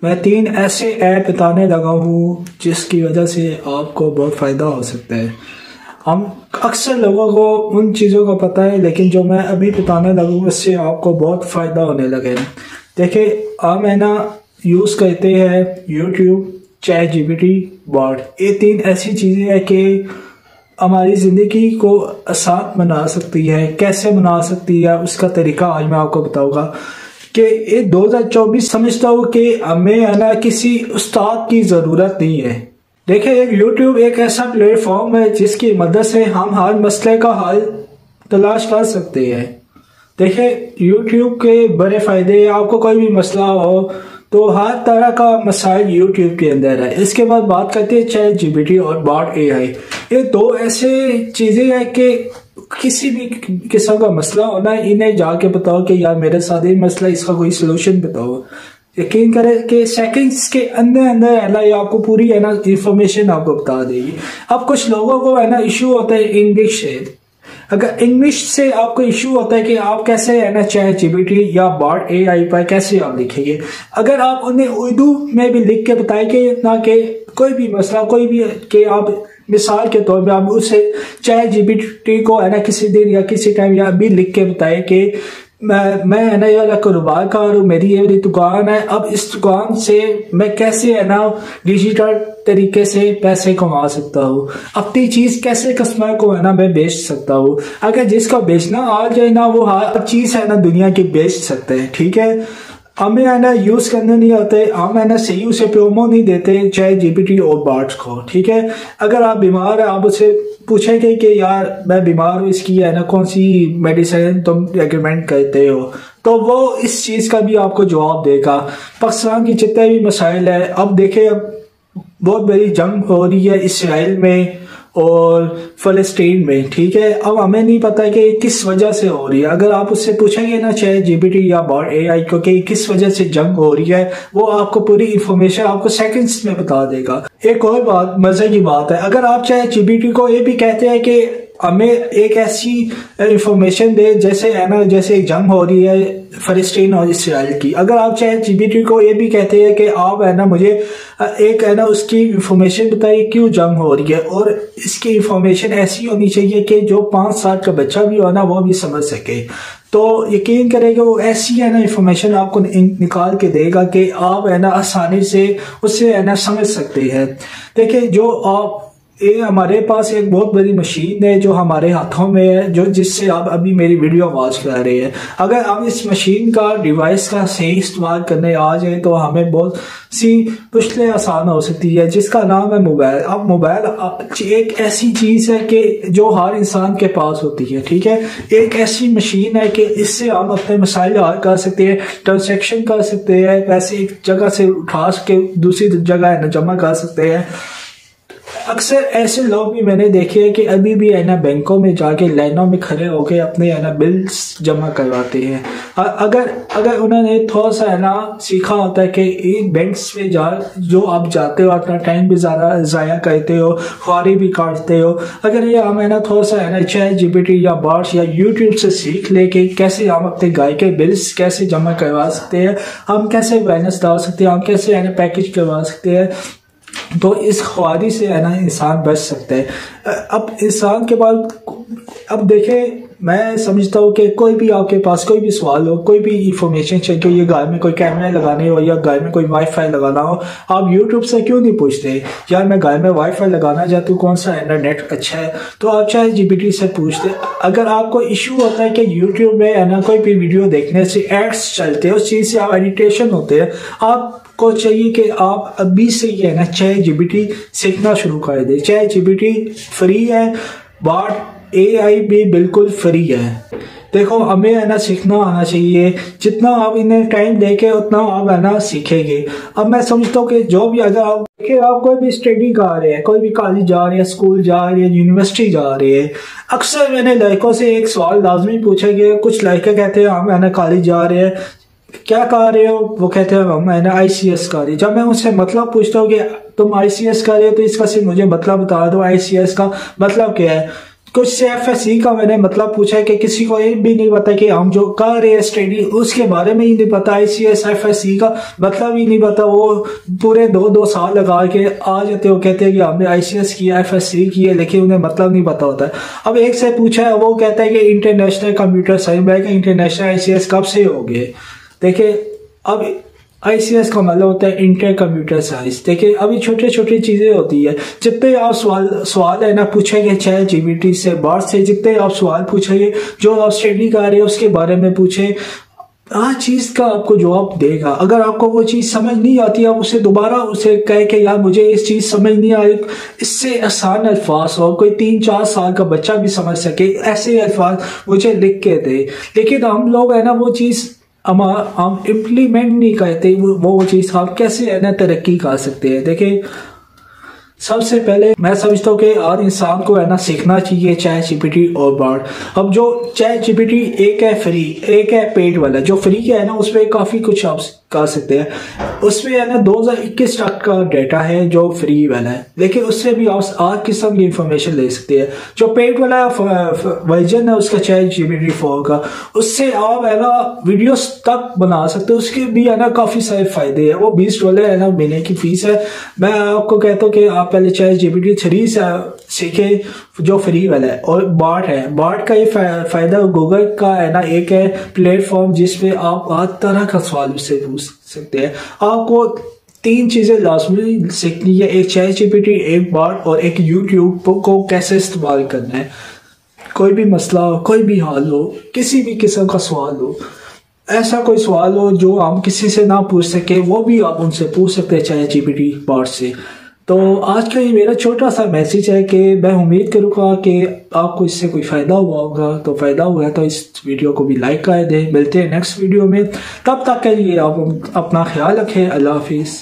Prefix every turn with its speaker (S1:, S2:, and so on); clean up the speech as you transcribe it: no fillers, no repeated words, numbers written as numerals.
S1: मैं 3 ऐसे ऐप बताने लगा हूँ जिसकी वजह से आपको बहुत फ़ायदा हो सकता है। हम अक्सर लोगों को उन चीज़ों का पता है, लेकिन जो मैं अभी बताने लगा हूँ उससे आपको बहुत फ़ायदा होने लगे। देखिए, हम है ना यूज़ करते हैं यूट्यूब, ChatGPT, बॉट। ये 3 ऐसी चीज़ें हैं कि हमारी ज़िंदगी को आसान बना सकती है। कैसे बना सकती है उसका तरीका आज मैं आपको बताऊंगा कि ये 2024 समझता हूँ कि हमें है ना किसी उस्ताद की ज़रूरत नहीं है। देखिए, एक यूट्यूब एक ऐसा प्लेटफॉर्म है जिसकी मदद से हम हर मसले का हल तलाश कर सकते हैं। देखिए, यूट्यूब के बड़े फ़ायदे, आपको कोई भी मसला हो तो हर तरह का मसाइल यूट्यूब के अंदर है। इसके बाद बात करते हैं ChatGPT और बॉट AI। ये 2 ऐसे चीज़ें हैं कि किसी भी किस्म का मसला हो ना, इन्हें जाके बताओ कि यार मेरे साथ ये मसला, इसका कोई सलूशन बताओ। यकीन करें कि सेकंड्स के अंदर अंदर है ना ये आपको पूरी है ना इंफॉर्मेशन आपको बता देगी। अब कुछ लोगों को है ना इशू होता है इंग्लिश से। अगर इंग्लिश से आपको इशू होता है कि आप कैसे है ना ChatGPT या बॉट AI पर कैसे आप लिखेंगे, अगर आप उन्हें उर्दू में भी लिख के बताएंगे ना कि कोई भी मसला, कोई भी कि आप मिसाल के तौर पे आप उसे ChatGPT को है ना किसी दिन या किसी टाइम या भी लिख के बताए कि मैं है ना ये वाला कारोबार हूँ, मेरी ये दुकान है, अब इस दुकान से मैं कैसे है ना डिजिटल तरीके से पैसे कमा सकता हूँ, अपनी चीज कैसे कस्टमर को है ना मैं बेच सकता हूँ। अगर जिसका बेचना आ जाए ना वो हर चीज है ना दुनिया की बेच सकते हैं। ठीक है, हमें है ना यूज करने नहीं आते, हम है ना सही उसे प्रोमो नहीं देते ChatGPT और बॉट्स को। ठीक है, अगर आप बीमार है, आप उसे पूछेंगे कि यार मैं बीमार हूँ, इसकी है ना कौन सी मेडिसिन तुम रेकमेंड करते हो, तो वो इस चीज का भी आपको जवाब देगा। पाकिस्तान की जितने भी मसाइल है, अब देखिए अब बहुत बड़ी जंग हो रही है इसराइल में और फलस्तीन में। ठीक है, अब हमें नहीं पता कि किस वजह से हो रही है। अगर आप उससे पूछेंगे ना ChatGPT या बॉट AI को कि किस वजह से जंग हो रही है, वो आपको पूरी इंफॉर्मेशन आपको सेकंड्स में बता देगा। एक और बात, मजे की बात है, अगर आप ChatGPT को ये भी कहते हैं कि हमें एक ऐसी इंफॉर्मेशन दे जैसे है ना जैसे एक जंग हो रही है फलस्तीन और इसराइल की, अगर आप ChatGPT को ये भी कहते हैं कि आप है ना मुझे एक है ना उसकी इंफॉर्मेशन बताइए क्यों जंग हो रही है, और इसकी इंफॉर्मेशन ऐसी होनी चाहिए कि जो 5 साल का बच्चा भी हो ना वो भी समझ सके, तो यकीन करेगा वो ऐसी है ना इंफॉर्मेशन आपको निकाल के देगा कि आप है ना आसानी से उससे है ना समझ सकते हैं। देखिए, जो आप ये हमारे पास एक बहुत बड़ी मशीन है जो हमारे हाथों में है, जो जिससे आप अभी मेरी वीडियो वॉच कर रहे हैं। अगर हम इस मशीन का डिवाइस का सही इस्तेमाल करने आ जाए तो हमें बहुत सी मुश्किलें आसान हो सकती है, जिसका नाम है मोबाइल। अब मोबाइल एक ऐसी चीज है कि जो हर इंसान के पास होती है। ठीक है, एक ऐसी मशीन है कि इससे हम अपने मसाइल हल कर सकते हैं, ट्रांजेक्शन कर सकते हैं, पैसे एक जगह से उठा के दूसरी जगह है ना जमा कर सकते हैं। अक्सर ऐसे लोग भी मैंने देखे हैं कि अभी भी है ना बैंकों में जाके लाइनों में खड़े होके अपने है ना बिल्स जमा करवाते हैं। अगर उन्होंने थोड़ा सा है ना सीखा होता है कि इन बैंक्स में जो आप जाते हो अपना टाइम भी ज़्यादा ज़ाया करते हो, ख्वारी भी काटते हो, अगर ये हम है ना थोड़ा सा है ना ChatGPT या बॉट्स या यूट्यूब से सीख ले कि कैसे हम अपने गाय के बिल्स कैसे जमा करवा सकते हैं, हम कैसे बैलेंस डाल सकते हैं, हम कैसे है ना पैकेज करवा सकते हैं, तो इस ख्वारी से है ना इंसान बच सकता है। अब इंसान के बाद अब देखें, मैं समझता हूँ कि कोई भी आपके पास कोई भी सवाल हो, कोई भी इंफॉर्मेशन चाहिए, ये घर में कोई कैमरा लगाने हो या घर में कोई वाईफाई लगाना हो, आप यूट्यूब से क्यों नहीं पूछते यार मैं घर में वाईफाई लगाना चाहता हूँ, कौन सा इंटरनेट अच्छा है, तो आप ChatGPT से पूछते। अगर आपको इशू होता है कि यूट्यूब में है ना कोई भी वीडियो देखने से एड्स चलते हैं, उस चीज़ से आप इरिटेशन होते हैं, आपको चाहिए कि आप अभी से ही है ना ChatGPT सीखना शुरू कर दें। ChatGPT फ्री है, बॉट AI भी बिल्कुल फ्री है। देखो, हमें है ना सीखना आना चाहिए, जितना आप इन्हें टाइम देके उतना आप है ना सीखेंगे। अब मैं समझता हूँ कि जो भी अगर आप कोई भी स्टडी कर रहे हैं, कोई भी कॉलेज जा रहे हैं, स्कूल जा रहे हैं, यूनिवर्सिटी जा रहे हैं, अक्सर मैंने लड़कों से एक सवाल लाजमी पूछा गया। कुछ लड़के कहते हैं हम है ना कॉलेज जा रहे हैं, क्या कर रहे हो, वो कहते हैं हम है ना ICS कर रहे हैं। जब मैं उनसे मतलब पूछता हूँ कि तुम ICS कर रहे हो तो इसका सिर्फ मुझे मतलब बता दो, ICS का मतलब क्या है, कुछ CFSE का मैंने मतलब पूछा है कि किसी को ये भी नहीं पता कि हम जो कर रहे हैं स्टडी उसके बारे में ही नहीं पता, ICS FSE का मतलब ही नहीं पता। वो पूरे 2-2 साल लगा के आ जाते हो, कहते हैं कि हमने ICS किया, FSE किया, लेकिन उन्हें मतलब नहीं पता होता है। अब एक से पूछा है, वो कहता है कि इंटरनेशनल कंप्यूटर साइंस, मैं इंटरनेशनल ICS कब से हो गए। देखिए अब ICS का मतलब होता है इंटर कंप्यूटर साइंस। देखिए अभी छोटी छोटी चीजें होती है, जितने आप सवाल है ना पूछेंगे ChatGPT से, बात से जितने आप सवाल पूछेंगे, जो आप स्टडी कर रहे हैं उसके बारे में पूछे, हर चीज का आपको जवाब देगा। अगर आपको वो चीज समझ नहीं आती, आप उसे दोबारा उसे कहे कि यार मुझे इस चीज समझ नहीं आई, इससे आसान अल्फाज हो, कोई 3-4 साल का बच्चा भी समझ सके, ऐसे अल्फाज मुझे लिख के दे। लेकिन हम लोग है ना वो चीज हम इम्प्लीमेंट नहीं करते, वो चीज हम कैसे है ना तरक्की कर सकते हैं। देखिए सबसे पहले मैं समझता हूँ कि हर इंसान को है ना सीखना चाहिए ChatGPT और बार्ड। अब जो ChatGPT एक है फ्री, एक है पेड वाला। जो फ्री का है ना उसमें काफी कुछ आप कर सकते हैं, उसमें है ना 2021 तक का डाटा है जो फ्री वाला है, लेकिन उससे भी आप हर किस्म की इंफॉर्मेशन ले सकते हैं। जो पेड वाला वर्जन है उसका ChatGPT 4 का, उससे आप है ना वीडियोस तक बना सकते हो, उसके भी है ना काफी सारे फायदे हैं। वो $20 है ना महीने की फीस है। मैं आपको कहता हूँ कि आप पहले ChatGPT 3 से सीखे जो फ्री वाला है। और बार्ड है, बार्ड का ये फायदा गूगल का है ना एक है प्लेटफॉर्म जिसपे आप हर तरह का सवाल उससे पूछ सकते हैं। आपको 3 चीजें लाजमी सीखनी है, एक ChatGPT, एक बार्ड और एक YouTube को कैसे इस्तेमाल करना है। कोई भी मसला हो, कोई भी हाल हो, किसी भी किस्म का सवाल हो, ऐसा कोई सवाल हो जो हम किसी से ना पूछ सके, वो भी आप उनसे पूछ सकते हैं ChatGPT बार्ड से। तो आज का ये मेरा छोटा सा मैसेज है कि मैं उम्मीद करूँगा कि आपको इससे कोई फ़ायदा हुआ होगा। तो फ़ायदा हुआ है तो इस वीडियो को भी लाइक कर दें। मिलते हैं नेक्स्ट वीडियो में, तब तक के लिए आप अपना ख्याल रखें। अल्लाह हाफिज़।